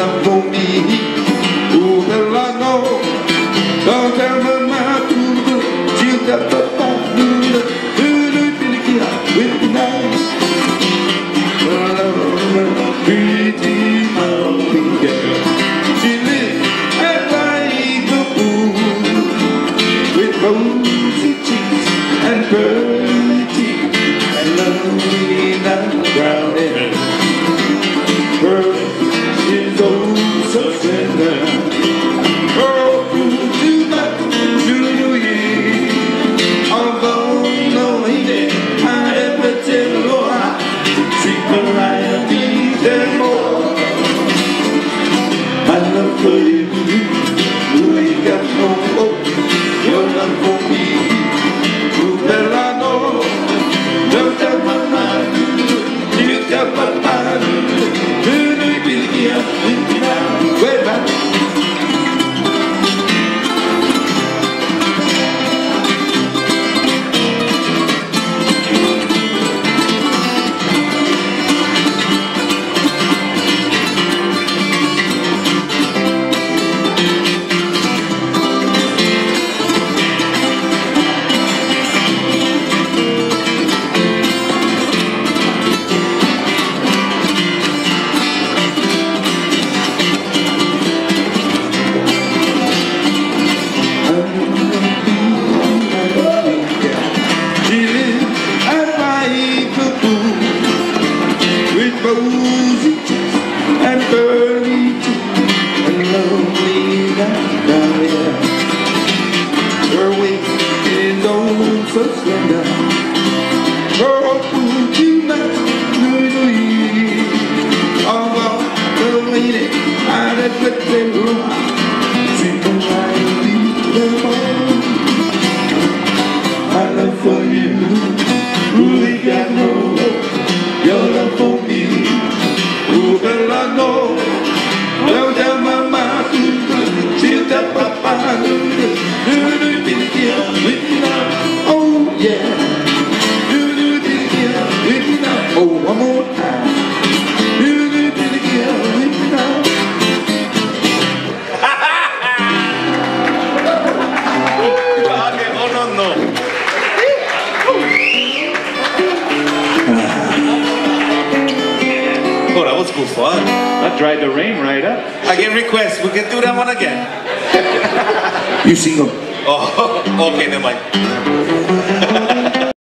love for me. Oh, well I know. Don't tell me my food. She'll got the food. With the nice. Pretty mountain girl. She lives at like a pool with rosy cheeks and pearly teeth and lovely night brown hair. She's oh so tender. Oh, to much to you. Although no lady I ever tell her I treat her like and more. My love for you, you ain't got no hope. Your love for me, you better I know. Don't tell my mind, you got my mind. Do you believe me? Way back. Rosy cheeks and pearly teeth and lovely night down there. Her waist is oh so slender. Her food too much to eat. Oh well, the lady I'd have put them wrong. Treat them like them all. My love for you really got no hope. Your love for me, oh well I know. Don't tell my mind, she'll tell Papa. Oh yeah, with me now. Oh, one more time. With me now. Oh no. Oh, that was cool fun. That dried the rain right up. I get requests. We can do that one again. You sing them. Oh, okay, never mind.